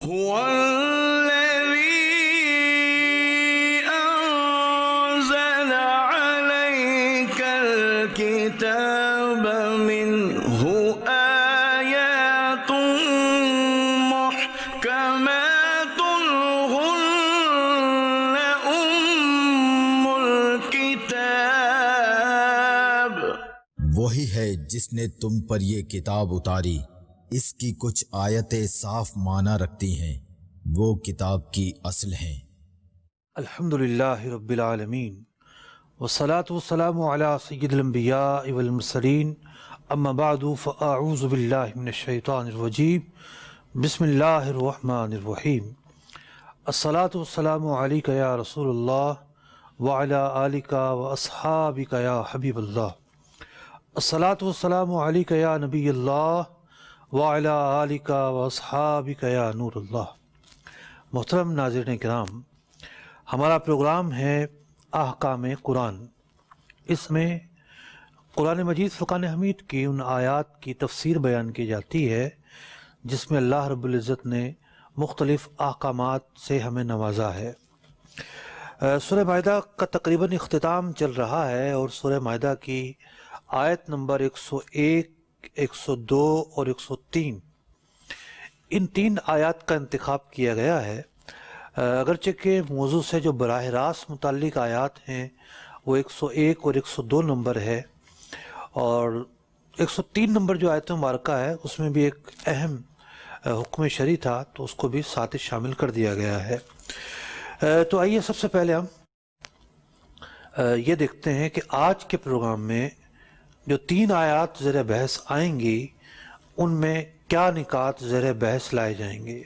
هو الذي أنزل عليك الكتاب منه آيات محكمات هن أم الكتاب۔ وہی ہے جس نے تم پر یہ کتاب اتاری، اس کی کچھ آیتیں صاف معنی رکھتی ہیں، وہ کتاب کی اصل ہیں۔ الحمدللہ رب العالمین والصلاة والسلام علی سید الانبیاء والمرسلین، اما بعد فاعوذ باللہ من الشیطان الرجیم، بسم اللہ الرحمن الرحیم۔ الصلاة والسلام علیک یا رسول اللہ وعلی آلک واصحابک یا حبیب اللہ۔ الصلاة والسلام علیک یا نبی اللہ وعلی آلک واصحابک یا نور اللہ۔ محترم ناظرین کرام، ہمارا پروگرام ہے احکام قرآن۔ اس میں قرآن مجید فرقان حمید کی ان آیات کی تفسیر بیان کی جاتی ہے جس میں اللہ رب العزت نے مختلف احکامات سے ہمیں نوازا ہے۔ سورہ مائدہ کا تقریباً اختتام چل رہا ہے اور سورہ مائدہ کی آیت نمبر 101، 102 اور 103، ان تین آیات کا انتخاب کیا گیا ہے، اگرچہ کہ موضوع سے جو براہ راست متعلق آیات ہیں وہ 101 اور 102 نمبر ہے، اور 103 نمبر جو آیت مبارکہ ہے اس میں بھی ایک اہم حکم شرعی تھا تو اس کو بھی ساتھ شامل کر دیا گیا ہے۔ تو آئیے سب سے پہلے ہم یہ دیکھتے ہیں کہ آج کے پروگرام میں جو تین آیات زیر بحث آئیں گی ان میں کیا نکات زیر بحث لائے جائیں گے۔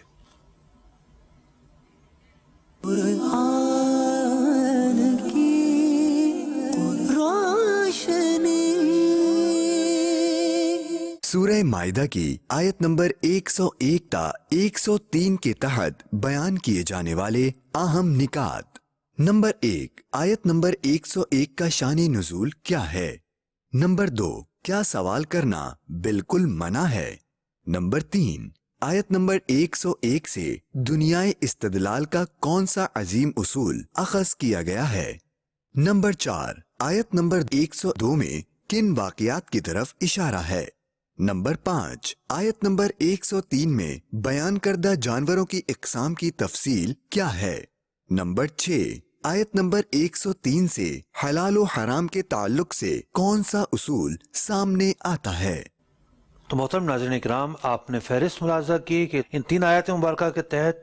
قرآن کی روشنی۔ سورہ مائدہ کی آیت نمبر 101 تا 103 کے تحت بیان کیے جانے والے اہم نکات۔ نمبر 1، آیت نمبر 101 کا شان نزول کیا ہے؟ نمبر 2، کیا سوال کرنا بالکل منع ہے؟ نمبر 3، آیت نمبر 101 سے دنیائے استدلال کا کون سا عظیم اصول اخذ کیا گیا ہے؟ نمبر 4، آیت نمبر 102 میں کن واقعات کی طرف اشارہ ہے؟ نمبر 5، آیت نمبر 103 میں بیان کردہ جانوروں کی اقسام کی تفصیل کیا ہے؟ نمبر 6، آیت نمبر 103 سے حلال و حرام کے تعلق سے کون سا اصول سامنے آتا ہے؟ تو محترم ناظرین کرام، آپ نے فہرست ملاحظہ کی کہ ان تین آیات مبارکہ کے تحت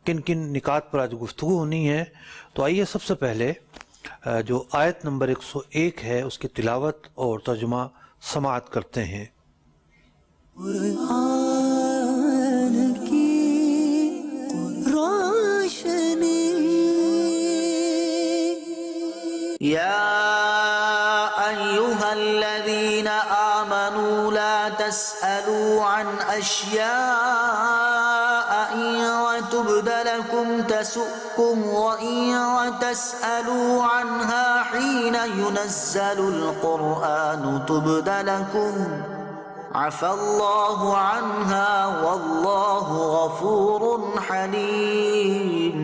کن کن نکات پر آج گفتگو ہونی ہے۔ تو آئیے سب سے پہلے جو آیت نمبر 101 ہے اس کی تلاوت اور ترجمہ سماعت کرتے ہیں۔ قرآن کی روشنی۔ يا أيها الذين آمنوا لا تسألوا عن أشياء إن تبد لكم تسؤكم وإن تسألوا عنها حين ينزل القرآن تبد لكم عفى الله عنها والله غفور حليم۔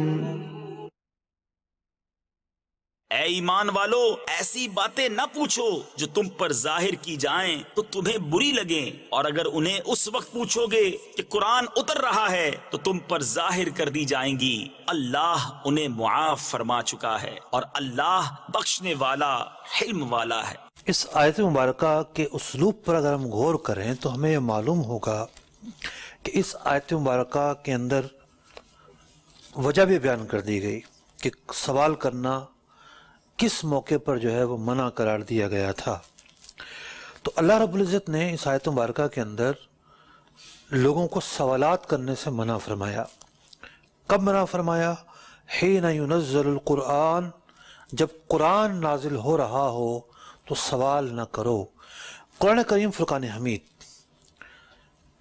اے ایمان والو، ایسی باتیں نہ پوچھو جو تم پر ظاہر کی جائیں تو تمہیں بری لگیں، اور اگر انہیں اس وقت پوچھو گے کہ قرآن اتر رہا ہے تو تم پر ظاہر کر دی جائیں گی۔ اللہ انہیں معاف فرما چکا ہے اور اللہ بخشنے والا حلم والا ہے۔ اس آیت مبارکہ کے اسلوب پر اگر ہم غور کریں تو ہمیں یہ معلوم ہوگا کہ اس آیت مبارکہ کے اندر وجہ بھی بیان کر دی گئی کہ سوال کرنا کس موقع پر جو ہے وہ منع قرار دیا گیا تھا۔ تو اللہ رب العزت نے اس آیت مبارکہ کے اندر لوگوں کو سوالات کرنے سے منع فرمایا۔ کب منع فرمایا؟ حین ینزل القرآن، جب قرآن نازل ہو رہا ہو تو سوال نہ کرو۔ قرآن کریم فرقان حمید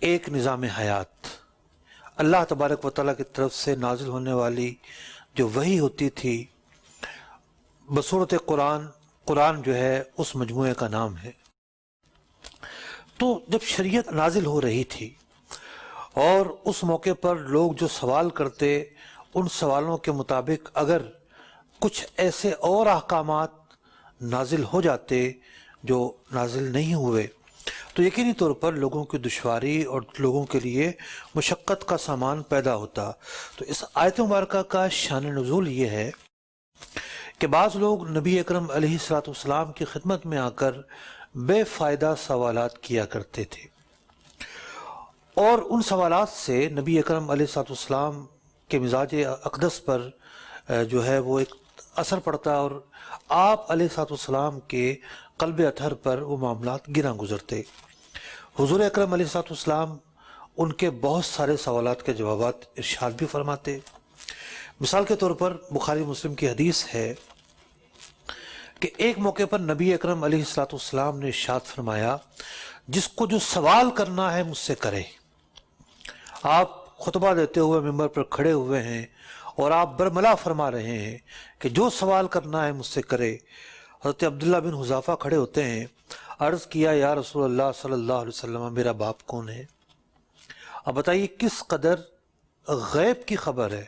ایک نظام حیات، اللہ تبارک و تعالیٰ کی طرف سے نازل ہونے والی جو وحی ہوتی تھی بصورت قرآن جو ہے اس مجموعے کا نام ہے۔ تو جب شریعت نازل ہو رہی تھی اور اس موقع پر لوگ جو سوال کرتے ان سوالوں کے مطابق اگر کچھ ایسے اور احکامات نازل ہو جاتے جو نازل نہیں ہوئے تو یقینی طور پر لوگوں کی دشواری اور لوگوں کے لیے مشقت کا سامان پیدا ہوتا۔ تو اس آیت مبارکہ کا شان نزول یہ ہے کہ بعض لوگ نبی اکرم علیہ الصلوۃ والسلام کی خدمت میں آ کر بے فائدہ سوالات کیا کرتے تھے، اور ان سوالات سے نبی اکرم علیہ الصلوۃ والسلام کے مزاج اقدس پر جو ہے وہ ایک اثر پڑتا، اور آپ علیہ الصلوۃ والسلام کے قلب اطہر پر وہ معاملات گراں گزرتے۔ حضور اکرم علیہ الصلوۃ والسلام ان کے بہت سارے سوالات کے جوابات ارشاد بھی فرماتے۔ مثال کے طور پر بخاری مسلم کی حدیث ہے کہ ایک موقع پر نبی اکرم علیہ الصلوۃ والسلام نے ارشاد فرمایا، جس کو جو سوال کرنا ہے مجھ سے کرے۔ آپ خطبہ دیتے ہوئے ممبر پر کھڑے ہوئے ہیں اور آپ برملا فرما رہے ہیں کہ جو سوال کرنا ہے مجھ سے کرے۔ حضرت عبداللہ بن حذافہ کھڑے ہوتے ہیں، عرض کیا یا رسول اللہ صلی اللہ علیہ وسلم میرا باپ کون ہے؟ اب بتائیے کس قدر غیب کی خبر ہے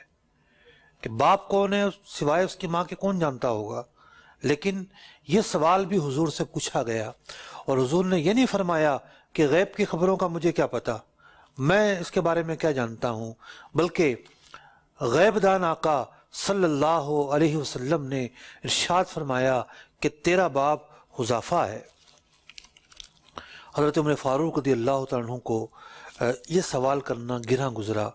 کہ باپ کون ہے، سوائے اس کی ماں کے کون جانتا ہوگا، لیکن یہ سوال بھی حضور سے پوچھا گیا اور حضور نے یہ نہیں فرمایا کہ غیب کی خبروں کا مجھے کیا پتہ، میں اس کے بارے میں کیا جانتا ہوں، بلکہ غیب دان آقا صلی اللہ علیہ وسلم نے ارشاد فرمایا کہ تیرا باپ حذافہ ہے۔ حضرت عمر فاروق رضی اللہ تعالیٰ عنہ کو یہ سوال کرنا گراں گزرا،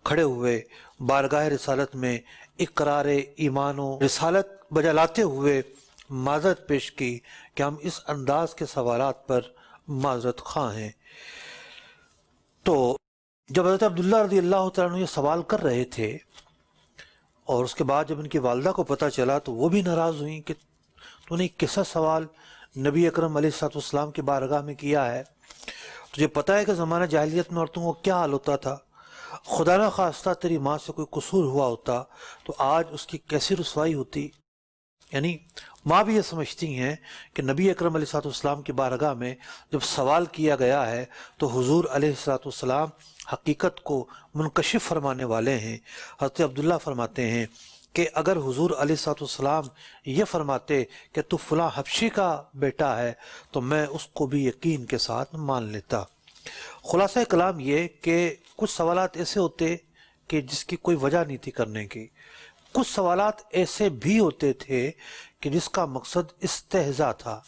کھڑے ہوئے بارگاہ رسالت میں اقرار ایمان و رسالت بجا لاتے ہوئے معذرت پیش کی کہ ہم اس انداز کے سوالات پر معذرت خواہ ہیں۔ تو جب حضرت عبداللہ رضی اللہ تعالیٰ عنہ یہ سوال کر رہے تھے اور اس کے بعد جب ان کی والدہ کو پتہ چلا تو وہ بھی ناراض ہوئیں کہ تو نے کیسا سوال نبی اکرم علیہ الصلوۃ والسلام کی بارگاہ میں کیا ہے؟ تجھے پتہ ہے کہ زمانہ جاہلیت میں عورتوں کو کیا حال ہوتا تھا؟ خدا نہ خواستہ تیری ماں سے کوئی قصور ہوا ہوتا تو آج اس کی کیسی رسوائی ہوتی۔ یعنی ماں بھی یہ سمجھتی ہیں کہ نبی اکرم علیہ الصلوۃ والسلام کی بارگاہ میں جب سوال کیا گیا ہے تو حضور علیہ الصلوۃ والسلام حقیقت کو منکشف فرمانے والے ہیں۔ حضرت عبداللہ فرماتے ہیں کہ اگر حضور علیہ الصلوۃ والسلام یہ فرماتے کہ تو فلاں حبشی کا بیٹا ہے تو میں اس کو بھی یقین کے ساتھ مان لیتا۔ خلاصہ کلام یہ کہ کچھ سوالات ایسے ہوتے کہ جس کی کوئی وجہ نہیں تھی کرنے کی، کچھ سوالات ایسے بھی ہوتے تھے کہ جس کا مقصد استہزاء تھا۔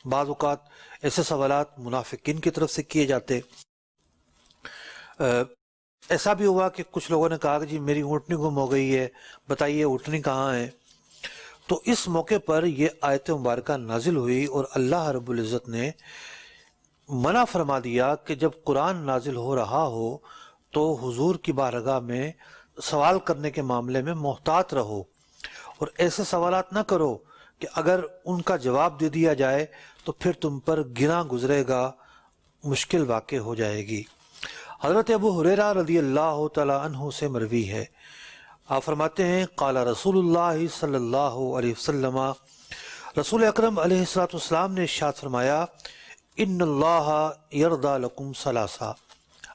بعض اوقات ایسے سوالات منافقین کی طرف سے کیے جاتے۔ ایسا بھی ہوا کہ کچھ لوگوں نے کہا کہ جی میری اونٹنی گم ہو گئی ہے، بتائیے اونٹنی کہاں ہے؟ تو اس موقع پر یہ آیت مبارکہ نازل ہوئی اور اللہ رب العزت نے منع فرما دیا کہ جب قرآن نازل ہو رہا ہو تو حضور کی بارگاہ میں سوال کرنے کے معاملے میں محتاط رہو، اور ایسے سوالات نہ کرو کہ اگر ان کا جواب دے دیا جائے تو پھر تم پر گراں گزرے گا، مشکل واقع ہو جائے گی۔ حضرت ابو ہریرہ رضی اللہ تعالی عنہ سے مروی ہے، آپ فرماتے ہیں قال رسول اللہ صلی اللہ علیہ وسلم، رسول اکرم علیہ الصلوۃ والسلام نے ارشاد فرمایا ان اللہ یرضی لکم ثلاثہ،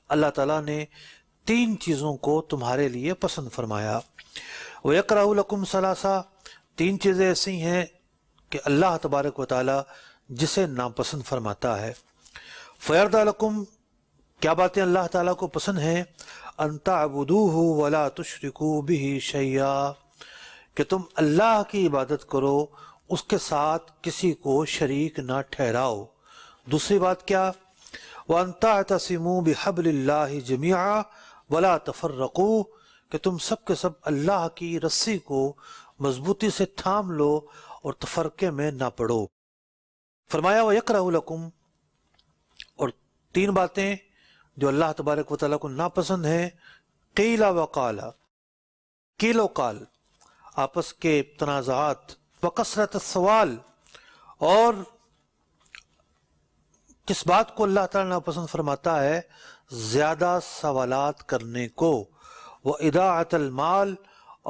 اللہ تعالیٰ نے 3 چیزوں کو تمہارے لیے پسند فرمایا، ویکرہ لکم ثلاثہ، 3 چیزیں ایسی ہیں کہ اللہ تبارک و تعالیٰ جسے ناپسند فرماتا ہے۔ فیرضی لکم، کیا باتیں اللہ تعالیٰ کو پسند ہیں؟ ان تعبدوہ ولا تشرکوا بہ شیئا، کہ تم اللہ کی عبادت کرو، اس کے ساتھ کسی کو شریک نہ ٹھہراؤ۔ دوسری بات کیا؟ وان تعتصموا بحبل اللہ جمیعا ولا تفرقوا، کہ تم سب کے سب اللہ کی رسی کو مضبوطی سے تھام لو اور تفرقے میں نہ پڑو۔ فرمایا ویکرہ لکم، اور 3 باتیں جو اللہ تبارک و تعالیٰ کو ناپسند ہیں، قیل و قال، قیل و قال، آپس کے تنازعات، وکثرت السوال، اور کس بات کو اللہ تعالیٰ ناپسند فرماتا ہے؟ زیادہ سوالات کرنے کو، وَإِضَاعَةَ المال،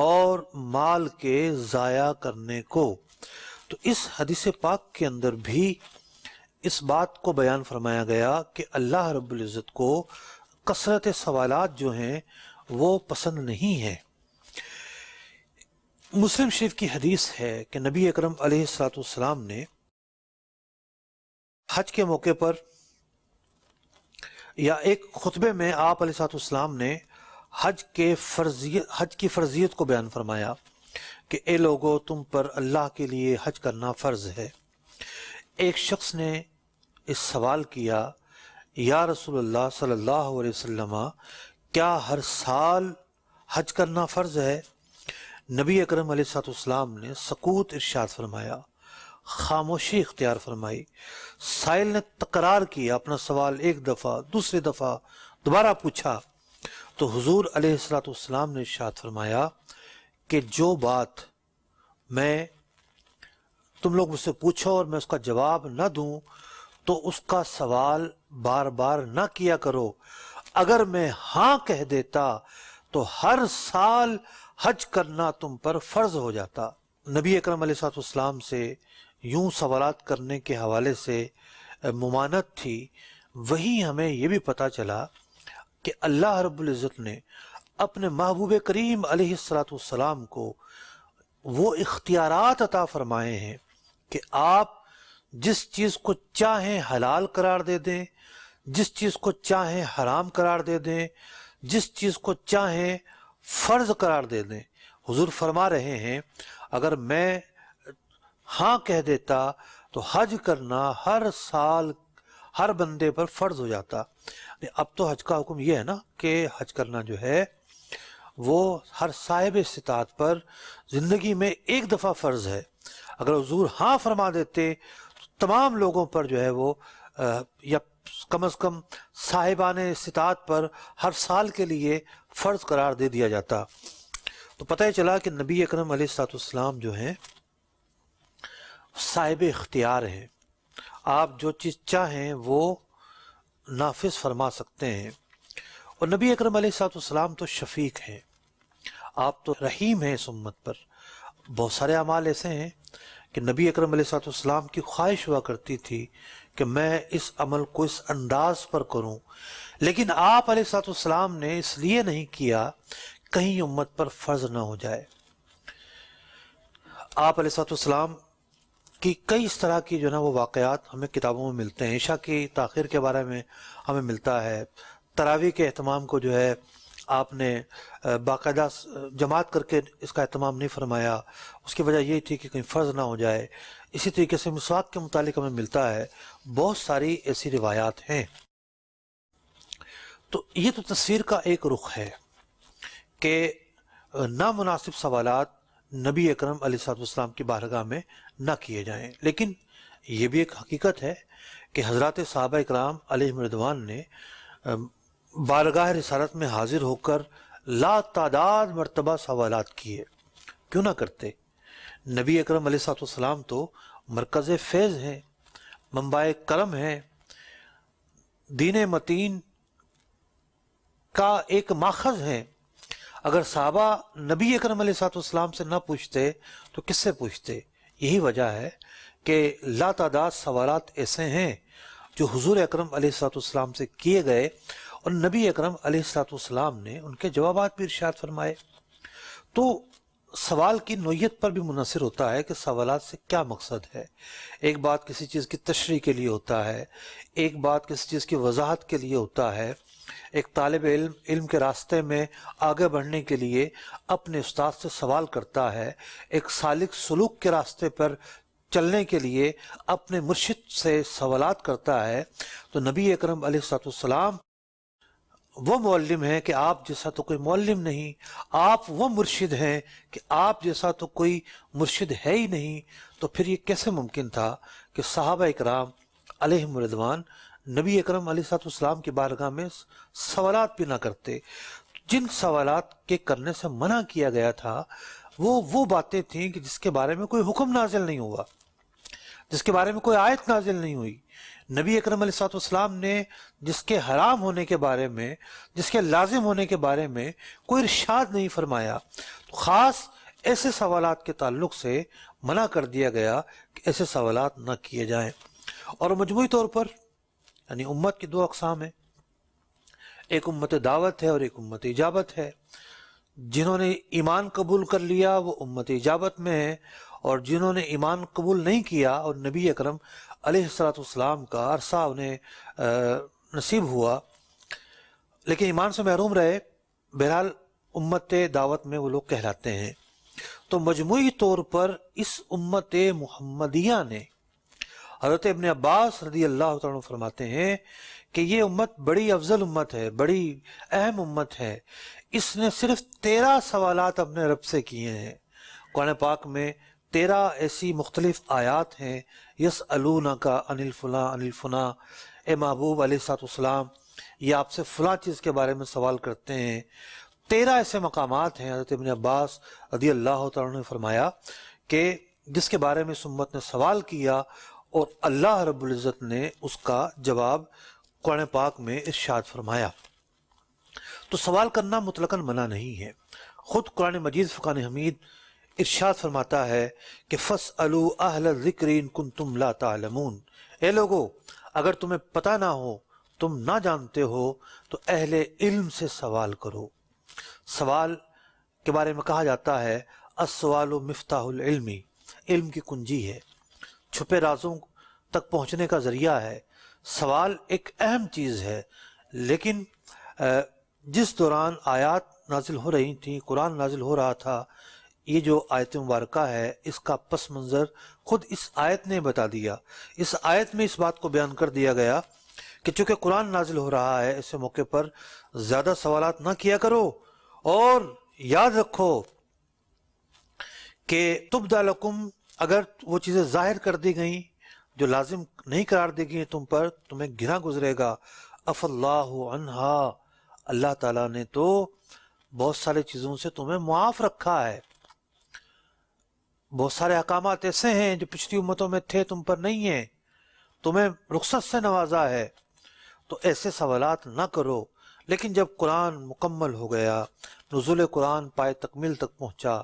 اور مال کے ضائع کرنے کو۔ تو اس حدیث پاک کے اندر بھی اس بات کو بیان فرمایا گیا کہ اللہ رب العزت کو کثرت سوالات جو ہیں وہ پسند نہیں ہیں۔ مسلم شریف کی حدیث ہے کہ نبی اکرم علیہ الصلوۃ والسلام نے حج کے موقع پر یا ایک خطبے میں آپ علیہ الصلوۃ والسلام نے حج کی فرضیت کو بیان فرمایا کہ اے لوگو، تم پر اللہ کے لیے حج کرنا فرض ہے۔ ایک شخص نے اس سوال کیا، یا رسول اللہ صلی اللہ علیہ وسلم، کیا ہر سال حج کرنا فرض ہے؟ نبی اکرم علیہ الصلوۃ والسلام نے سکوت ارشاد فرمایا، خاموشی اختیار فرمائی۔ سائل نے تکرار کیا اپنا سوال، ایک دفعہ، دوسری دفعہ، دوبارہ پوچھا تو حضور علیہ الصلوۃ والسلام نے ارشاد فرمایا کہ جو بات میں تم لوگ مجھ سے پوچھو اور میں اس کا جواب نہ دوں تو اس کا سوال بار بار نہ کیا کرو۔ اگر میں ہاں کہہ دیتا تو ہر سال حج کرنا تم پر فرض ہو جاتا۔ نبی اکرم علیہ الصلوۃ والسلام سے یوں سوالات کرنے کے حوالے سے ممانعت تھی، وہیں ہمیں یہ بھی پتہ چلا کہ اللہ رب العزت نے اپنے محبوب کریم علیہ الصلوۃ والسلام کو وہ اختیارات عطا فرمائے ہیں کہ آپ جس چیز کو چاہیں حلال قرار دے دیں، جس چیز کو چاہیں حرام قرار دے دیں، جس چیز کو چاہیں فرض قرار دے دیں۔ حضور فرما رہے ہیں اگر میں ہاں کہہ دیتا تو حج کرنا ہر سال ہر بندے پر فرض ہو جاتا۔ اب تو حج کا حکم یہ ہے نا کہ حج کرنا جو ہے وہ ہر صاحب استطاعت پر زندگی میں ایک دفعہ فرض ہے۔ اگر حضور ہاں فرما دیتے تو تمام لوگوں پر جو ہے وہ یا کم از کم صاحبان استطاعت پر ہر سال کے لیے فرض قرار دے دیا جاتا۔ تو پتہ ہی چلا کہ نبی اکرم علیہ الصلوۃ والسلام جو ہیں صاحب اختیار ہیں، آپ جو چیز چاہیں وہ نافذ فرما سکتے ہیں۔ اور نبی اکرم علیہ الصلوۃ والسلام تو شفیق ہیں، آپ تو رحیم ہیں اس امت پر۔ بہت سارے اعمال ایسے ہیں کہ نبی اکرم علیہ الصلوۃ والسلام کی خواہش ہوا کرتی تھی کہ میں اس عمل کو اس انداز پر کروں، لیکن آپ علیہ الصلوۃ والسلام نے اس لیے نہیں کیا کہیں امت پر فرض نہ ہو جائے۔ آپ علیہ الصلوۃ والسلام کی کئی اس طرح کی جو نا وہ واقعات ہمیں کتابوں میں ملتے ہیں۔ عشاء کی تاخیر کے بارے میں ہمیں ملتا ہے، تراویح کے اہتمام کو جو ہے آپ نے باقاعدہ جماعت کر کے اس کا اہتمام نہیں فرمایا، اس کی وجہ یہی تھی کہ کہیں فرض نہ ہو جائے۔ اسی طریقے سے مسواک کے متعلق ہمیں ملتا ہے، بہت ساری ایسی روایات ہیں۔ تو یہ تو تصویر کا ایک رخ ہے کہ نامناسب سوالات نبی اکرم علیہ الصلوۃ والسلام کی بارگاہ میں نہ کیے جائیں، لیکن یہ بھی ایک حقیقت ہے کہ حضرات صحابہ اکرام علیہم رضوان نے بارگاہ رسالت میں حاضر ہو کر لا تعداد مرتبہ سوالات کیے، کیوں نہ کرتے؟ نبی اکرم علیہ الصلوۃ والسلام تو مرکز فیض ہیں، منبع کرم ہیں، دین متین کا ایک ماخذ ہیں۔ اگر صحابہ نبی اکرم علیہ الصلوۃ والسلام سے نہ پوچھتے تو کس سے پوچھتے؟ یہی وجہ ہے کہ لا تعداد سوالات ایسے ہیں جو حضور اکرم علیہ الصلوۃ والسلام سے کیے گئے اور نبی اکرم علیہ الصلوۃ والسلام نے ان کے جوابات بھی ارشاد فرمائے۔ تو سوال کی نوعیت پر بھی منحصر ہوتا ہے کہ سوالات سے کیا مقصد ہے۔ ایک بات کسی چیز کی تشریح کے لیے ہوتا ہے، ایک بات کسی چیز کی وضاحت کے لیے ہوتا ہے۔ ایک طالب علم کے راستے میں آگے بڑھنے کے لیے اپنے استاد سے سوال کرتا ہے، ایک سالک سلوک کے راستے پر چلنے کے لیے اپنے مرشد سے سوالات کرتا ہے۔ تو نبی اکرم علیہ الصلوۃ والسلام وہ معلم ہیں کہ آپ جیسا تو کوئی معلم نہیں، آپ وہ مرشد ہیں کہ آپ جیسا تو کوئی مرشد ہے ہی نہیں۔ تو پھر یہ کیسے ممکن تھا کہ صحابہ اکرام علیہم رضوان نبی اکرم علیہ الصلوۃ والسلام کی بارگاہ میں سوالات بھی نہ کرتے؟ جن سوالات کے کرنے سے منع کیا گیا تھا وہ باتیں تھیں کہ جس کے بارے میں کوئی حکم نازل نہیں ہوا، جس کے بارے میں کوئی آیت نازل نہیں ہوئی۔ نبی اکرم علیہ الصلوۃ والسلام نے جس کے حرام ہونے کے بارے میں، جس کے لازم ہونے کے بارے میں کوئی ارشاد نہیں فرمایا، تو خاص ایسے سوالات کے تعلق سے منع کر دیا گیا کہ ایسے سوالات نہ کیے جائیں۔ اور مجموعی طور پر یعنی امت کی دو اقسام ہیں، ایک امت دعوت ہے اور ایک امت اجابت ہے. جنہوں نے ایمان قبول کر لیا وہ امت اجابت میں ہے، اور جنہوں نے ایمان قبول نہیں کیا اور نبی اکرم علیہ الصلوۃ والسلام کا عرصہ انہیں نصیب ہوا لیکن ایمان سے محروم رہے، بہرحال امت دعوت میں وہ لوگ کہلاتے ہیں. تو مجموعی طور پر اس امت محمدیہ نے، حضرت ابن عباس رضی اللہ تعالیٰ عنہ فرماتے ہیں کہ یہ امت بڑی افضل امت ہے، بڑی اہم امت ہے. اس نے صرف 13 سوالات اپنے رب سے کیے ہیں. قرآن پاک میں 13 ایسی مختلف آیات ہیں، یسألونک عن الفلاں عن الفلاں، اے محبوب علیہ الصلوۃ والسلام یہ آپ سے فلاں چیز کے بارے میں سوال کرتے ہیں. 13 ایسے مقامات ہیں. حضرت ابن عباس رضی اللہ تعالیٰ نے فرمایا کہ جس کے بارے میں اس امت نے سوال کیا اور اللہ رب العزت نے اس کا جواب قرآن پاک میں ارشاد فرمایا. تو سوال کرنا مطلقاً منع نہیں ہے. خود قرآن مجید فرقان حمید ارشاد فرماتا ہے کہ فَاسْأَلُوا أَهْلَ الذِّكْرِ إِن كُنتُمْ لَا تَعْلَمُونَ، اے لوگو اگر تمہیں پتہ نہ ہو، تم نہ جانتے ہو تو اہل علم سے سوال کرو. سوال کے بارے میں کہا جاتا ہے السوال مفتاح العلم، علم کی کنجی ہے، چھپے رازوں تک پہنچنے کا ذریعہ ہے. سوال ایک اہم چیز ہے، لیکن جس دوران آیات نازل ہو رہی تھیں، قرآن نازل ہو رہا تھا، یہ جو آیت مبارکہ ہے اس کا پس منظر خود اس آیت نے بتا دیا. اس آیت میں اس بات کو بیان کر دیا گیا کہ چونکہ قرآن نازل ہو رہا ہے ایسے موقع پر زیادہ سوالات نہ کیا کرو، اور یاد رکھو کہ تبدی لکم، اگر وہ چیزیں ظاہر کر دی گئیں جو لازم نہیں قرار دی گئی تم پر، تمہیں گرا گزرے گا. اف اللہ عنہا، اللہ تعالیٰ نے تو بہت سارے چیزوں سے تمہیں معاف رکھا ہے. بہت سارے احکامات ایسے ہیں جو پچھلی امتوں میں تھے تم پر نہیں ہیں، تمہیں رخصت سے نوازا ہے. تو ایسے سوالات نہ کرو. لیکن جب قرآن مکمل ہو گیا، نزول قرآن پائے تکمیل تک پہنچا،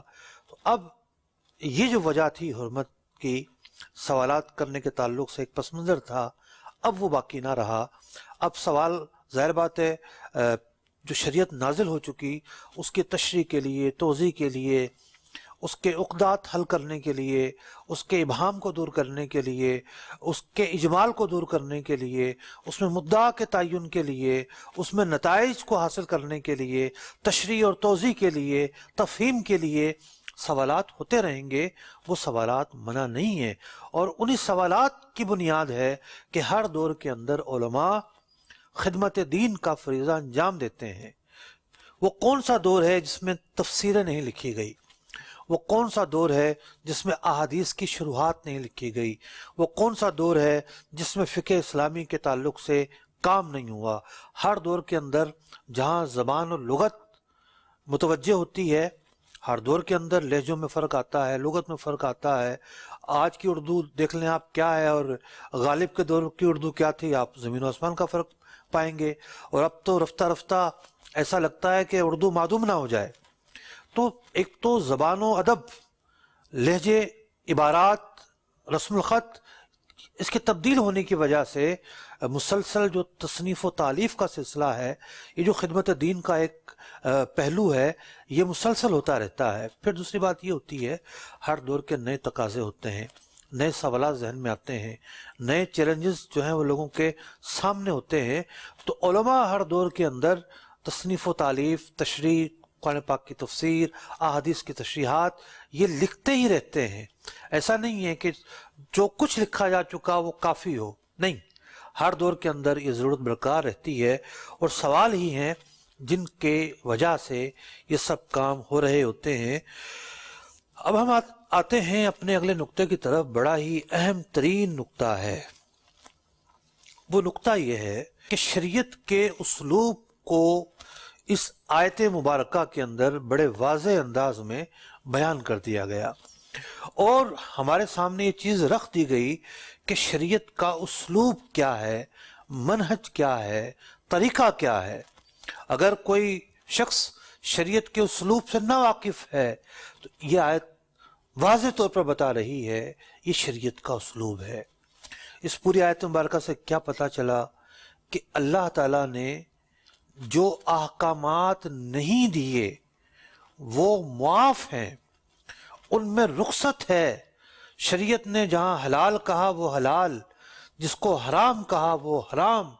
تو اب یہ جو وجہ تھی حرمت کی، سوالات کرنے کے تعلق سے ایک پس منظر تھا، اب وہ باقی نہ رہا. اب سوال ظاہر بات ہے جو شریعت نازل ہو چکی اس کی تشریح کے لیے، توضیح کے لیے، اس کے عقدات حل کرنے کے لیے، اس کے ابہام کو دور کرنے کے لیے، اس کے اجمال کو دور کرنے کے لیے، اس میں مدعا کے تعین کے لیے، اس میں نتائج کو حاصل کرنے کے لیے، تشریح اور توضیح کے لیے، تفہیم کے لیے سوالات ہوتے رہیں گے. وہ سوالات منع نہیں ہیں، اور انہی سوالات کی بنیاد ہے کہ ہر دور کے اندر علماء خدمت دین کا فریضہ انجام دیتے ہیں. وہ کون سا دور ہے جس میں تفسیریں نہیں لکھی گئی؟ وہ کون سا دور ہے جس میں احادیث کی شروحات نہیں لکھی گئی؟ وہ کون سا دور ہے جس میں فقہ اسلامی کے تعلق سے کام نہیں ہوا؟ ہر دور کے اندر جہاں زبان اور لغت متوجہ ہوتی ہے، ہر دور کے اندر لہجوں میں فرق آتا ہے، لغت میں فرق آتا ہے. آج کی اردو دیکھ لیں آپ کیا ہے، اور غالب کے دور کی اردو کیا تھی، آپ زمین و آسمان کا فرق پائیں گے. اور اب تو رفتہ رفتہ ایسا لگتا ہے کہ اردو معدوم نہ ہو جائے. تو ایک تو زبان و ادب، لہجے، عبارات، رسم الخط، اس کے تبدیل ہونے کی وجہ سے مسلسل جو تصنیف و تالیف کا سلسلہ ہے، یہ جو خدمت دین کا ایک پہلو ہے، یہ مسلسل ہوتا رہتا ہے. پھر دوسری بات یہ ہوتی ہے ہر دور کے نئے تقاضے ہوتے ہیں، نئے سوالات ذہن میں آتے ہیں، نئے چیلنجز جو ہیں وہ لوگوں کے سامنے ہوتے ہیں. تو علماء ہر دور کے اندر تصنیف و تالیف، تشریح، قرآن پاک کی تفسیر، احادیث کی تشریحات، یہ لکھتے ہی رہتے ہیں. ایسا نہیں ہے کہ جو کچھ لکھا جا چکا وہ کافی ہو، نہیں، ہر دور کے اندر یہ ضرورت برقرار رہتی ہے، اور سوال ہی ہیں جن کے وجہ سے یہ سب کام ہو رہے ہوتے ہیں. اب ہم آتے ہیں اپنے اگلے نقطے کی طرف. بڑا ہی اہم ترین نقطہ ہے. وہ نقطہ یہ ہے کہ شریعت کے اسلوب کو اس آیت مبارکہ کے اندر بڑے واضح انداز میں بیان کر دیا گیا، اور ہمارے سامنے یہ چیز رکھ دی گئی کہ شریعت کا اسلوب کیا ہے، منہج کیا ہے، طریقہ کیا ہے. اگر کوئی شخص شریعت کے اسلوب سے نا واقف ہے تو یہ آیت واضح طور پر بتا رہی ہے یہ شریعت کا اسلوب ہے. اس پوری آیت مبارکہ سے کیا پتہ چلا کہ اللہ تعالیٰ نے جو احکامات نہیں دیے وہ معاف ہیں، ان میں رخصت ہے۔ شریعت نے جہاں حلال کہا وہ حلال، جس کو حرام کہا وہ حرام،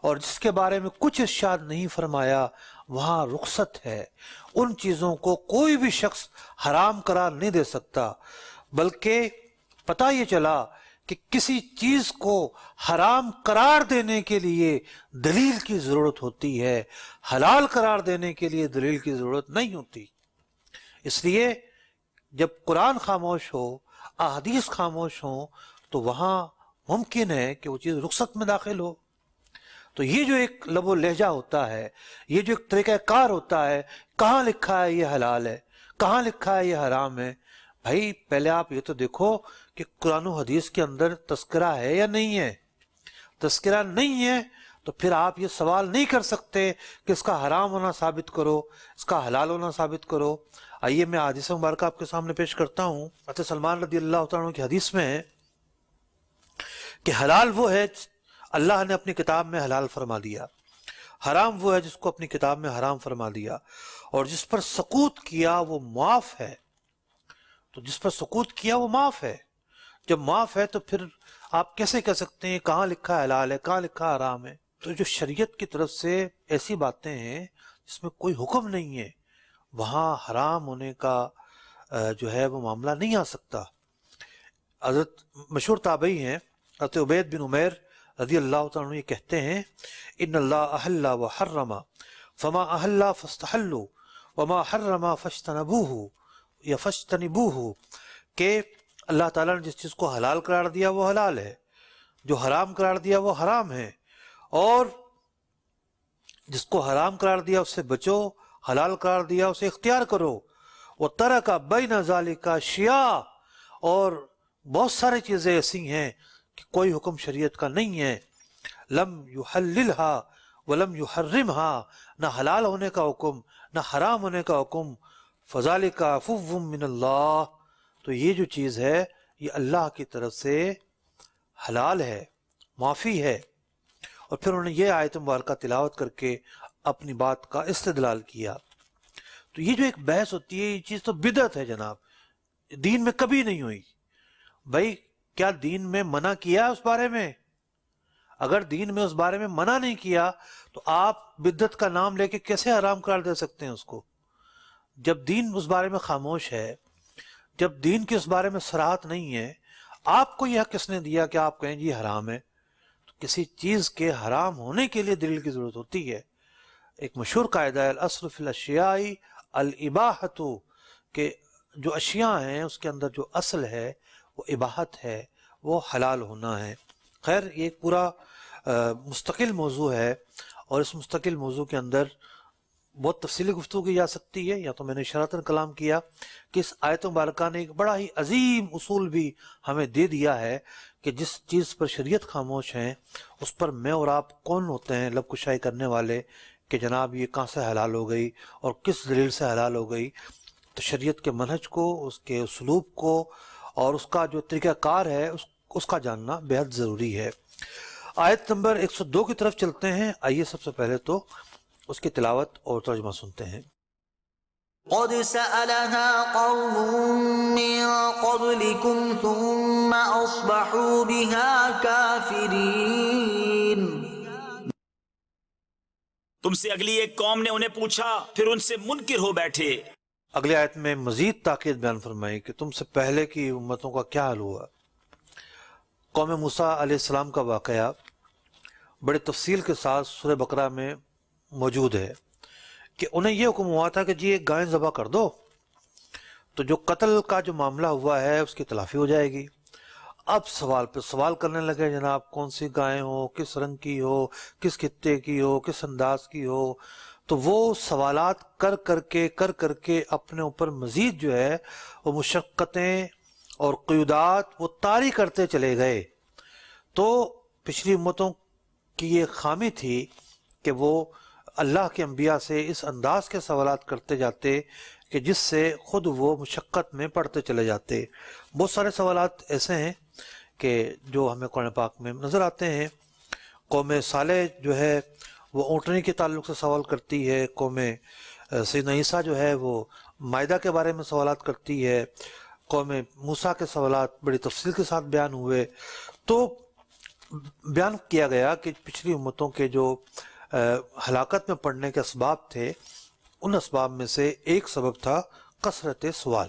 اور جس کے بارے میں کچھ ارشاد نہیں فرمایا وہاں رخصت ہے۔ ان چیزوں کو کوئی بھی شخص حرام قرار نہیں دے سکتا، بلکہ پتہ یہ چلا کہ کسی چیز کو حرام قرار دینے کے لیے دلیل کی ضرورت ہوتی ہے، حلال قرار دینے کے لیے دلیل کی ضرورت نہیں ہوتی۔ اس لیے جب قرآن خاموش ہو، احادیث خاموش ہوں، تو وہاں ممکن ہے کہ وہ چیز رخصت میں داخل ہو۔ تو یہ جو ایک لب و لہجہ ہوتا ہے، یہ جو ایک طریقہ کار ہوتا ہے، کہاں لکھا ہے یہ حلال ہے، کہاں لکھا ہے یہ حرام ہے، بھائی پہلے آپ یہ تو دیکھو کہ قرآن و حدیث کے اندر تذکرہ ہے یا نہیں ہے۔ تذکرہ نہیں ہے تو پھر آپ یہ سوال نہیں کر سکتے کہ اس کا حرام ہونا ثابت کرو، اس کا حلال ہونا ثابت کرو۔ آئیے میں حدیث مبارکہ آپ کے سامنے پیش کرتا ہوں۔ حضرت سلمان رضی اللہ تعالیٰ عنہ کی حدیث میں ہے کہ حلال وہ ہے اللہ نے اپنی کتاب میں حلال فرما دیا، حرام وہ ہے جس کو اپنی کتاب میں حرام فرما دیا، اور جس پر سکوت کیا وہ معاف ہے۔ تو جس پر سکوت کیا وہ معاف ہے۔ جب معاف ہے تو پھر آپ کیسے کہہ سکتے ہیں کہاں لکھا حلال ہے کہاں لکھا حرام ہے؟ تو جو شریعت کی طرف سے ایسی باتیں ہیں جس میں کوئی حکم نہیں ہے، وہاں حرام ہونے کا جو ہے وہ معاملہ نہیں آ سکتا۔ حضرت مشہور تابعی ہیں حضرت عبید بن عمیر رضی اللہ تعالیٰ عنہ یہ کہتے ہیں ان اللہ احل و حرم فما احل فاستحلوا وما حرم فاجتنبوہ یا فاجتنبوہ، کہ اللہ تعالیٰ نے جس چیز کو حلال قرار دیا وہ حلال ہے، جو حرام قرار دیا وہ حرام ہے، اور جس کو حرام قرار دیا اس سے بچو، حلال قرار دیا اسے اختیار کرو۔ وَتَرَكَ بَيْنَ ذَلِكَ شِيَاء، اور بہت ساری چیزیں ایسی ہیں کہ کوئی حکم شریعت کا نہیں ہے، لم يحللها ولم يحرمها، نہ حلال ہونے کا حکم نہ حرام ہونے کا حکم، فَذَلِكَ عَفُوٌّ مِّنَ اللَّهِ، تو یہ جو چیز ہے یہ اللہ کی طرف سے حلال ہے، معافی ہے۔ اور پھر انہوں نے یہ آیت مبارکہ تلاوت کر کے اپنی بات کا استدلال کیا۔ تو یہ جو ایک بحث ہوتی ہے یہ چیز تو بدعت ہے جناب، دین میں کبھی نہیں ہوئی۔ بھائی کیا دین میں منع کیا ہے اس بارے میں؟ اگر دین میں اس بارے میں منع نہیں کیا تو آپ بدعت کا نام لے کے کیسے حرام قرار دے سکتے ہیں اس کو؟ جب دین اس بارے میں خاموش ہے، جب دین کی اس بارے میں صراحت نہیں ہے، آپ کو یہ حق کس نے دیا کہ آپ کہیں جی حرام ہے؟ تو کسی چیز کے حرام ہونے کے لیے دلیل کی ضرورت ہوتی ہے۔ ایک مشہور قاعدہ ہے الاصل فی الاشیاء الاباحۃ، کہ جو اشیاء ہیں اس کے اندر جو اصل ہے وہ اباحت ہے، وہ حلال ہونا ہے۔ خیر یہ ایک پورا مستقل موضوع ہے، اور اس مستقل موضوع کے اندر بہت تفصیلی گفتگو کی جا سکتی ہے، یا تو میں نے اشارتاً کلام کیا کہ اس آیت مبارکہ نے ایک بڑا ہی عظیم اصول بھی ہمیں دے دیا ہے کہ جس چیز پر شریعت خاموش ہیں اس پر میں اور آپ کون ہوتے ہیں لب کشائی کرنے والے کہ جناب یہ کہاں سے حلال ہو گئی اور کس دلیل سے حلال ہو گئی۔ تو شریعت کے منہج کو، اس کے اسلوب کو اور اس کا جو طریقہ کار ہے اس کا جاننا بہت ضروری ہے۔ آیت نمبر 102 کی طرف چلتے ہیں۔ آئیے سب سے پہلے تو اس کی تلاوت اور ترجمہ سنتے ہیں۔ قد سألها قوم من قبلكم ثم أصبحوا بها كافرين۔ تم سے اگلی ایک قوم نے انہیں پوچھا پھر ان سے منکر ہو بیٹھے۔ اگلی آیت میں مزید تاکید بیان فرمائی کہ تم سے پہلے کی امتوں کا کیا حال ہوا۔ قوم موسیٰ علیہ السلام کا واقعہ بڑے تفصیل کے ساتھ سورہ بقرہ میں موجود ہے کہ انہیں یہ حکم ہوا تھا کہ جی ایک گائے ذبح کر دو، تو جو قتل کا جو معاملہ ہوا ہے اس کی تلافی ہو جائے گی۔ اب سوال پہ سوال کرنے لگے جناب کون سی گائے ہو، کس رنگ کی ہو، کس خطے کی ہو، کس انداز کی ہو۔ تو وہ سوالات کر کر کے اپنے اوپر مزید جو ہے وہ مشقتیں اور قیودات وہ طاری کرتے چلے گئے۔ تو پچھلی امتوں کی یہ خامی تھی کہ وہ اللہ کے انبیاء سے اس انداز کے سوالات کرتے جاتے کہ جس سے خود وہ مشقت میں پڑتے چلے جاتے۔ بہت سارے سوالات ایسے ہیں کہ جو ہمیں قرآن پاک میں نظر آتے ہیں۔ قوم صالح جو ہے وہ اونٹنی کے تعلق سے سوال کرتی ہے، قوم سیدنا عیسیٰ جو ہے وہ مائدہ کے بارے میں سوالات کرتی ہے، قوم موسیٰ کے سوالات بڑی تفصیل کے ساتھ بیان ہوئے. تو بیان کیا گیا کہ پچھلی امتوں کے جو ہلاکت میں پڑنے کے اسباب تھے، ان اسباب میں سے ایک سبب تھا کثرت سوال،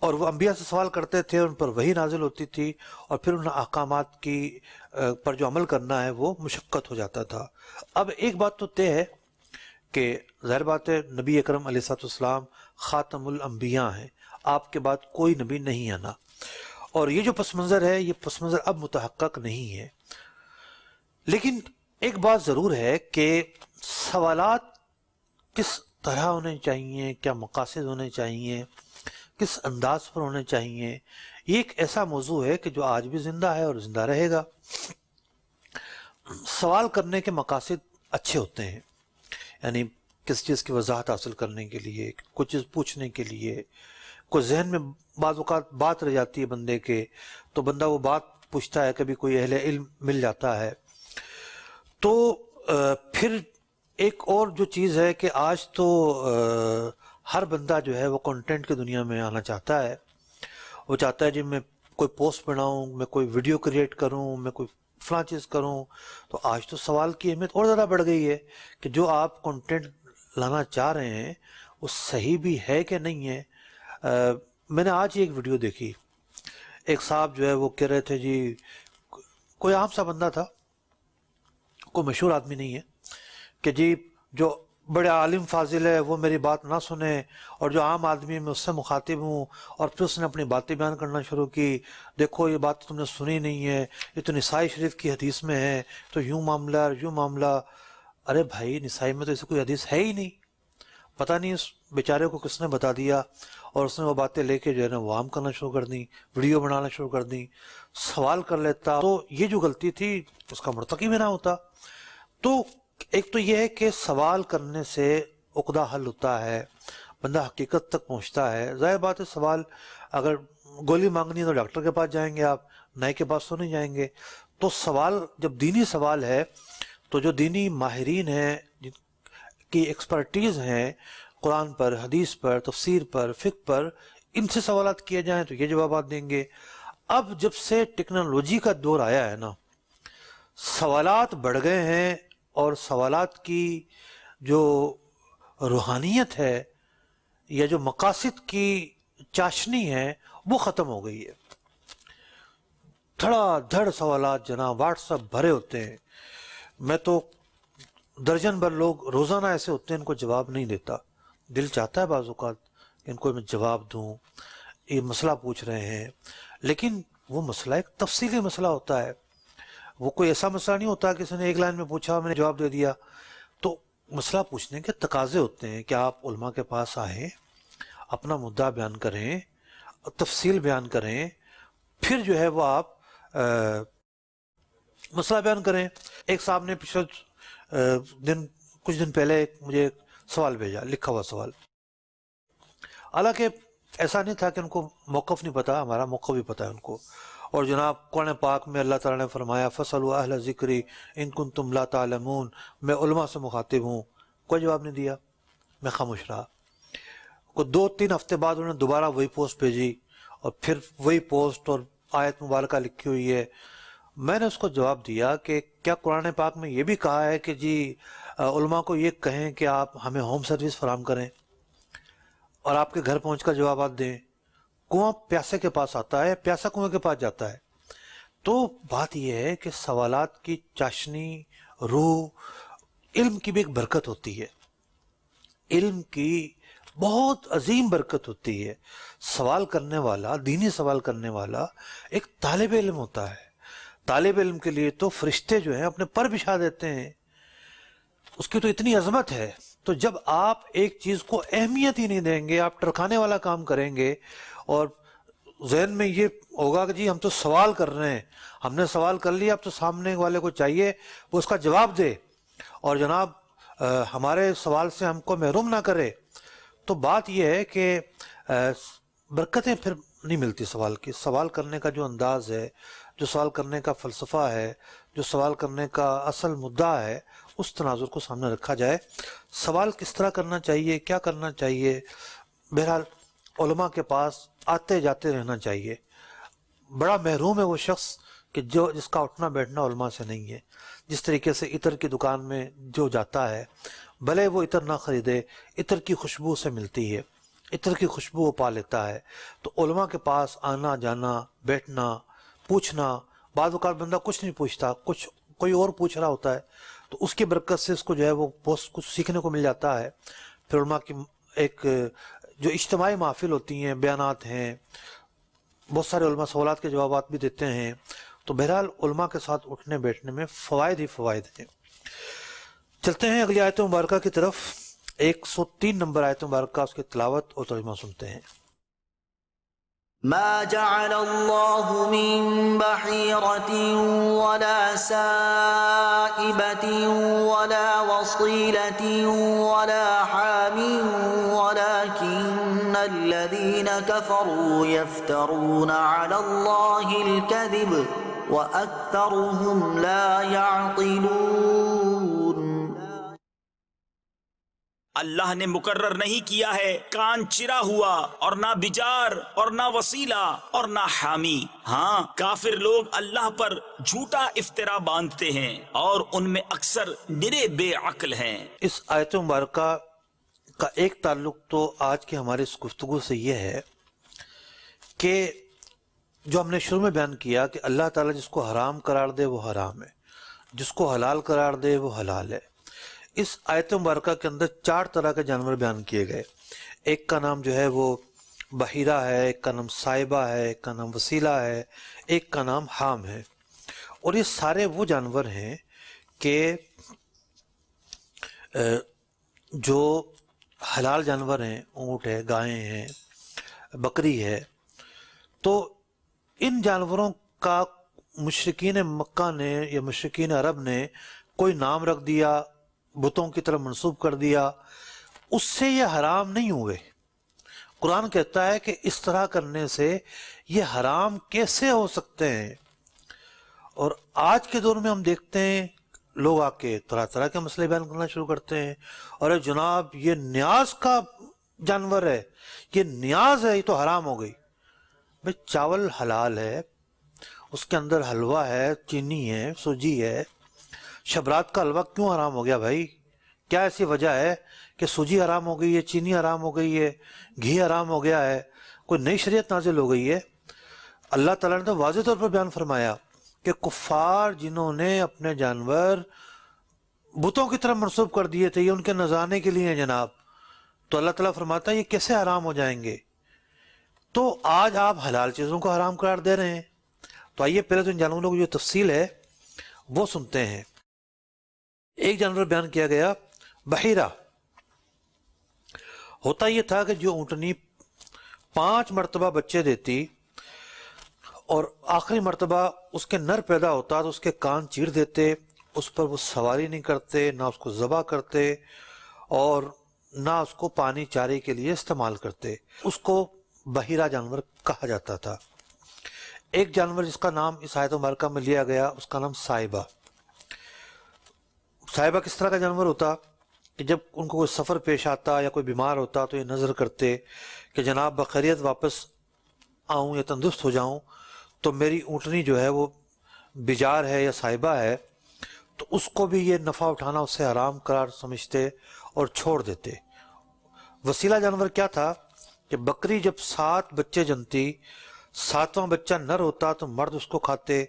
اور وہ انبیاء سے سوال کرتے تھے، ان پر وحی نازل ہوتی تھی، اور پھر ان احکامات کی پر جو عمل کرنا ہے وہ مشقت ہو جاتا تھا. اب ایک بات تو طے ہے کہ ظاہر بات ہے نبی اکرم علیہ السلام خاتم الانبیاء ہیں، آپ کے بعد کوئی نبی نہیں آنا، اور یہ جو پس منظر ہے یہ پس منظر اب متحقق نہیں ہے. لیکن ایک بات ضرور ہے کہ سوالات کس طرح ہونے چاہیے، کیا مقاصد ہونے چاہیے، کس انداز پر ہونے چاہیے، یہ ایک ایسا موضوع ہے کہ جو آج بھی زندہ ہے اور زندہ رہے گا. سوال کرنے کے مقاصد اچھے ہوتے ہیں، یعنی کسی چیز کی وضاحت حاصل کرنے کے لیے، کچھ چیز پوچھنے کے لیے، کوئی ذہن میں بعض اوقات بات رہ جاتی ہے بندے کے، تو بندہ وہ بات پوچھتا ہے، کبھی کوئی اہل علم مل جاتا ہے. تو پھر ایک اور جو چیز ہے کہ آج تو ہر بندہ جو ہے وہ کنٹینٹ کی دنیا میں آنا چاہتا ہے. وہ چاہتا ہے جی میں کوئی پوسٹ بناؤں، میں کوئی ویڈیو کریٹ کروں، میں کوئی فلاں چیز کروں. تو آج تو سوال کی اہمیت اور زیادہ بڑھ گئی ہے کہ جو آپ کنٹینٹ لانا چاہ رہے ہیں وہ صحیح بھی ہے کہ نہیں ہے. میں نے آج ہی ایک ویڈیو دیکھی، ایک صاحب جو ہے وہ کہہ رہے تھے جی، کوئی عام سا بندہ تھا، کوئی مشہور آدمی نہیں ہے، کہ جی جو بڑے عالم فاضل ہے وہ میری بات نہ سنے، اور جو عام آدمی میں اس سے مخاطب ہوں. اور پھر اس نے اپنی باتیں بیان کرنا شروع کی، دیکھو یہ بات تم نے سنی نہیں ہے، یہ تو نسائی شریف کی حدیث میں ہے، تو یوں معاملہ یوں معاملہ. ارے بھائی نسائی میں تو ایسی کوئی حدیث ہے ہی نہیں، پتہ نہیں اس بیچارے کو کس نے بتا دیا، اور اس نے وہ باتیں لے کے جو ہے نا وہ عام کرنا شروع کر دیں، ویڈیو بنانا شروع کر دیں. سوال کر لیتا تو یہ جو غلطی تھی اس کا مرتکب ہی نہ ہوتا. تو ایک تو یہ ہے کہ سوال کرنے سے عقدہ حل ہوتا ہے، بندہ حقیقت تک پہنچتا ہے. ظاہر بات ہے سوال اگر گولی مانگنی ہے تو ڈاکٹر کے پاس جائیں گے، آپ نائے کے پاس تو نہیں جائیں گے. تو سوال جب دینی سوال ہے تو جو دینی ماہرین ہیں، جن کی ایکسپرٹیز ہیں قرآن پر، حدیث پر، تفسیر پر، فقہ پر، ان سے سوالات کیے جائیں تو یہ جوابات دیں گے. اب جب سے ٹیکنالوجی کا دور آیا ہے نا، سوالات بڑھ گئے ہیں، اور سوالات کی جو روحانیت ہے یا جو مقاصد کی چاشنی ہے وہ ختم ہو گئی ہے. دھڑا دھڑ سوالات جناب واٹس ایپ بھرے ہوتے ہیں. میں تو درجن بھر لوگ روزانہ ایسے ہوتے ہیں ان کو جواب نہیں دیتا. دل چاہتا ہے بعض اوقات ان کو میں جواب دوں، یہ مسئلہ پوچھ رہے ہیں، لیکن وہ مسئلہ ایک تفصیلی مسئلہ ہوتا ہے. وہ کوئی ایسا مسئلہ نہیں ہوتا کسی نے ایک لائن میں پوچھا میں نے جواب دے دیا. تو مسئلہ پوچھنے کے تقاضے ہوتے ہیں کہ آپ علماء کے پاس آئیں، اپنا مدعا بیان کریں، تفصیل بیان کریں، پھر جو ہے وہ آپ مسئلہ بیان کریں. ایک صاحب نے پچھلے کچھ دن پہلے مجھے سوال بھیجا، لکھا ہوا سوال. حالانکہ ایسا نہیں تھا کہ ان کو موقف نہیں پتا، ہمارا موقف بھی پتا ہے ان کو. اور جناب قرآن پاک میں اللہ تعالیٰ نے فرمایا فَاسْأَلُوا أَهْلَ الذِّكْرِ إِن كُنتُمْ لَا تَعْلَمُونَ. میں علماء سے مخاطب ہوں، کوئی جواب نہیں دیا، میں خاموش رہا. کوئی 2-3 ہفتے بعد انہوں نے دوبارہ وہی پوسٹ بھیجی، اور پھر وہی پوسٹ اور آیت مبارکہ لکھی ہوئی ہے. میں نے اس کو جواب دیا کہ کیا قرآن پاک میں یہ بھی کہا ہے کہ جی علماء کو یہ کہیں کہ آپ ہمیں ہوم سروس فراہم کریں اور آپ کے گھر پہنچ کر جوابات دیں؟ کنواں پیاسے کے پاس آتا ہے، پیاسا کنویں کے پاس جاتا ہے. تو بات یہ ہے کہ سوالات کی چاشنی، روح، علم کی بھی ایک برکت ہوتی ہے، علم کی بہت عظیم برکت ہوتی ہے. سوال کرنے والا، دینی سوال کرنے والا ایک طالب علم ہوتا ہے. طالب علم کے لیے تو فرشتے جو ہیں اپنے پر بچھا دیتے ہیں، اس کی تو اتنی عظمت ہے. تو جب آپ ایک چیز کو اہمیت ہی نہیں دیں گے، آپ ٹرکانے والا کام کریں گے، اور ذہن میں یہ ہوگا کہ جی ہم تو سوال کر رہے ہیں، ہم نے سوال کر لیا، اب تو سامنے والے کو چاہیے وہ اس کا جواب دے، اور جناب ہمارے سوال سے ہم کو محروم نہ کرے. تو بات یہ ہے کہ برکتیں پھر نہیں ملتی سوال کی. سوال کرنے کا جو انداز ہے، جو سوال کرنے کا فلسفہ ہے، جو سوال کرنے کا اصل مدعا ہے، اس تناظر کو سامنے رکھا جائے۔ سوال کس طرح کرنا چاہیے، کیا کرنا چاہیے، بہرحال علماء کے پاس آتے جاتے رہنا چاہیے۔ بڑا محروم ہے وہ شخص کہ جس کا اٹھنا بیٹھنا علماء سے نہیں ہے۔ جس طریقے سے عطر کی دکان میں جو جاتا ہے، بھلے وہ عطر نہ خریدے، عطر کی خوشبو سے ملتی ہے، عطر کی خوشبو وہ پا لیتا ہے۔ تو علماء کے پاس آنا جانا، بیٹھنا، پوچھنا، بعض اوقات بندہ کچھ نہیں پوچھتا، کچھ کوئی اور پوچھ رہا ہوتا ہے، تو اس کی برکت سے اس کو جو ہے وہ بہت کچھ سیکھنے کو مل جاتا ہے۔ پھر علماء کی ایک جو اجتماعی محافل ہوتی ہیں، بیانات ہیں، بہت سارے علماء سوالات کے جوابات بھی دیتے ہیں۔ تو بہرحال علماء کے ساتھ اٹھنے بیٹھنے میں فوائد ہی فوائد ہیں۔ چلتے ہیں اگلی آیت مبارکہ کی طرف۔ 103 نمبر آیت مبارکہ، اس کی تلاوت اور ترجمہ سنتے ہیں۔ ما جعل الله من بحيرة ولا سائبة ولا وصيلة ولا حام ولكن الذين كفروا يفترون على الله الكذب وأكثرهم لا يعقلون۔ اللہ نے مقرر نہیں کیا ہے کان چرا ہوا، اور نہ بجار، اور نہ وسیلہ، اور نہ حامی۔ ہاں، کافر لوگ اللہ پر جھوٹا افطرا باندھتے ہیں اور ان میں اکثر نرے بے عقل ہیں۔ اس آیت مبارکہ کا ایک تعلق تو آج کی ہماری اس گفتگو سے یہ ہے کہ جو ہم نے شروع میں بیان کیا کہ اللہ تعالیٰ جس کو حرام قرار دے وہ حرام ہے، جس کو حلال قرار دے وہ حلال ہے۔ اس آیت مبارکہ کے اندر 4 طرح کے جانور بیان کیے گئے۔ ایک کا نام جو ہے وہ بحیرہ ہے، ایک کا نام صائبہ ہے، ایک کا نام وسیلہ ہے، ایک کا نام حام ہے۔ اور یہ سارے وہ جانور ہیں کہ جو حلال جانور ہیں، اونٹ ہے، گائیں ہیں، بکری ہے۔ تو ان جانوروں کا مشرکین مکہ نے یا مشرکین عرب نے کوئی نام رکھ دیا، بتوں کی طرف منسوب کر دیا، اس سے یہ حرام نہیں ہوئے۔ قرآن کہتا ہے کہ اس طرح کرنے سے یہ حرام کیسے ہو سکتے ہیں۔ اور آج کے دور میں ہم دیکھتے ہیں لوگ آ کے طرح طرح کے مسئلے بیان کرنا شروع کرتے ہیں، اور جناب یہ نیاز کا جانور ہے، یہ نیاز ہے، یہ تو حرام ہو گئی۔ بھئی چاول حلال ہے، اس کے اندر حلوہ ہے، چینی ہے، سوجی ہے۔ شبرات کا حلوہ کیوں حرام ہو گیا بھائی؟ کیا ایسی وجہ ہے کہ سوجی حرام ہو گئی ہے، چینی حرام ہو گئی ہے، گھی حرام ہو گیا ہے؟ کوئی نئی شریعت نازل ہو گئی ہے؟ اللہ تعالیٰ نے تو واضح طور پر بیان فرمایا کہ کفار جنہوں نے اپنے جانور بتوں کی طرف منسوب کر دیے تھے، یہ ان کے نذرانے کے لیے ہیں جناب، تو اللہ تعالیٰ فرماتا ہے یہ کیسے حرام ہو جائیں گے؟ تو آج آپ حلال چیزوں کو حرام قرار دے رہے ہیں۔ تو آئیے پہلے تو ان جانوروں کی جو تفصیل ہے وہ سنتے ہیں۔ ایک جانور بیان کیا گیا بحیرہ۔ ہوتا یہ تھا کہ جو اونٹنی 5 مرتبہ بچے دیتی اور آخری مرتبہ اس کے نر پیدا ہوتا تو اس کے کان چیر دیتے، اس پر وہ سواری نہیں کرتے، نہ اس کو ذبح کرتے اور نہ اس کو پانی چارے کے لیے استعمال کرتے۔ اس کو بحیرہ جانور کہا جاتا تھا۔ ایک جانور جس کا نام اس آیت مبارکہ میں لیا گیا اس کا نام صائبہ۔ صائبہ کس طرح کا جانور ہوتا کہ جب ان کو کوئی سفر پیش آتا یا کوئی بیمار ہوتا تو یہ نظر کرتے کہ جناب بخیریت واپس آؤں یا تندرست ہو جاؤں تو میری اونٹنی جو ہے وہ بجار ہے یا صائبہ ہے، تو اس کو بھی یہ نفع اٹھانا اس سے حرام قرار سمجھتے اور چھوڑ دیتے۔ وسیلہ جانور کیا تھا کہ بکری جب 7 بچے جنتی، 7واں بچہ نر ہوتا تو مرد اس کو کھاتے،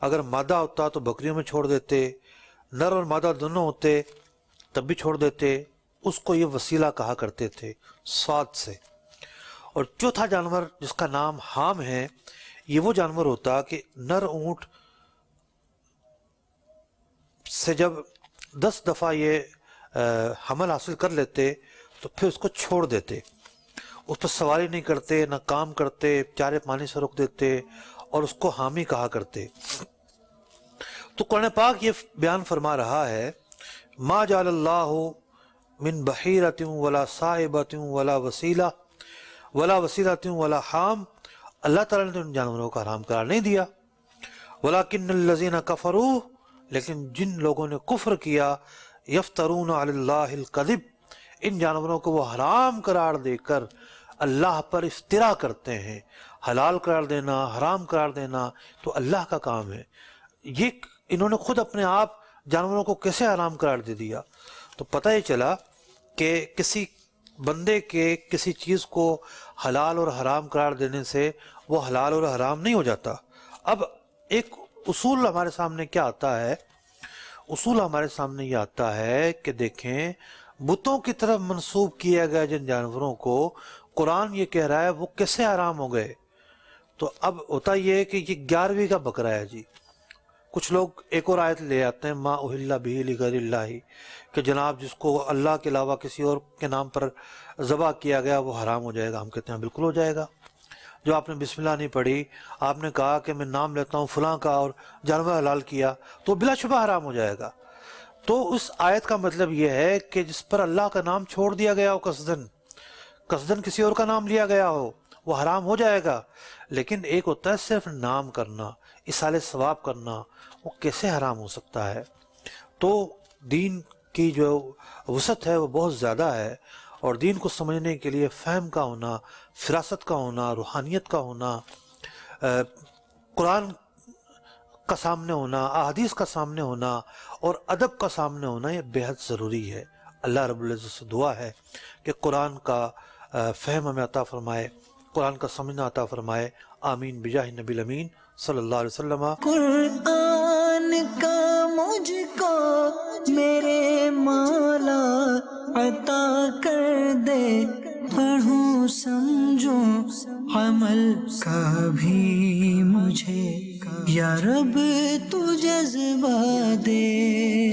اگر مادہ ہوتا تو بکریوں میں چھوڑ دیتے، نر اور مادہ دونوں ہوتے تب بھی چھوڑ دیتے۔ اس کو یہ وسیلہ کہا کرتے تھے سواد سے۔ اور چوتھا جانور جس کا نام حام ہے، یہ وہ جانور ہوتا کہ نر اونٹ سے جب 10 دفعہ یہ حمل حاصل کر لیتے تو پھر اس کو چھوڑ دیتے، اس پر سواری نہیں کرتے، نہ کام کرتے، چارے پانی سے روک دیتے اور اس کو حامی کہا کرتے۔ تو قرآن پاک یہ بیان فرما رہا ہے ما جعل اللہ من بحیرۃ ولا صائبۃ ولا وسیلۃ ولا حام، اللہ تعالیٰ نے تو ان جانوروں کا حرام قرار نہیں دیا، وَلَكِنَّ الَّذِينَ كَفَرُوا، لیکن جن لوگوں نے کفر کیا، یفترون علی اللہ الکذب، ان جانوروں کو وہ حرام قرار دے کر اللہ پر افترا کرتے ہیں۔ حلال قرار دینا، حرام قرار دینا تو اللہ کا کام ہے، یہ انہوں نے خود اپنے آپ جانوروں کو کیسے حرام قرار دے دیا؟ تو پتہ ہی چلا کہ کسی بندے کے کسی چیز کو حلال اور حرام قرار دینے سے وہ حلال اور حرام نہیں ہو جاتا۔ اب ایک اصول ہمارے سامنے کیا آتا ہے؟ اصول ہمارے سامنے یہ آتا ہے کہ دیکھیں، بتوں کی طرف منسوب کیا گیا جن جانوروں کو، قرآن یہ کہہ رہا ہے وہ کیسے حرام ہو گئے؟ تو اب ہوتا یہ ہے کہ یہ 11ویں کا بکرا ہے جی۔ کچھ لوگ ایک اور آیت لے آتے ہیں، ما اہل بہ لغیر اللہ، کہ جناب جس کو اللہ کے علاوہ کسی اور کے نام پر ذبح کیا گیا وہ حرام ہو جائے گا۔ ہم کہتے ہیں بالکل ہو جائے گا۔ جو آپ نے بسم اللہ نہیں پڑھی، آپ نے کہا کہ میں نام لیتا ہوں فلاں کا اور جانور حلال کیا تو بلا شبہ حرام ہو جائے گا۔ تو اس آیت کا مطلب یہ ہے کہ جس پر اللہ کا نام چھوڑ دیا گیا ہو، قصدن کسی اور کا نام لیا گیا ہو، وہ حرام ہو جائے گا۔ لیکن ایک ہوتا ہے صرف نام کرنا، اصالِ ثواب کرنا، وہ کیسے حرام ہو سکتا ہے؟ تو دین کی جو وسعت ہے وہ بہت زیادہ ہے، اور دین کو سمجھنے کے لیے فہم کا ہونا، فراست کا ہونا، روحانیت کا ہونا، قرآن کا سامنے ہونا، احادیث کا سامنے ہونا اور ادب کا سامنے ہونا، یہ بہت ضروری ہے۔ اللہ رب العزت سے دعا ہے کہ قرآن کا فہم ہمیں عطا فرمائے، قرآن کا سمجھنا عطا فرمائے۔ آمین بجاہ نبی الامین صلی اللہ علیہ وسلم۔ قرآن کا مجھ کو میرے مولا عطا کر دے، پڑھوں سمجھوں عمل کا بھی مجھے یا رب تو جذبہ دے۔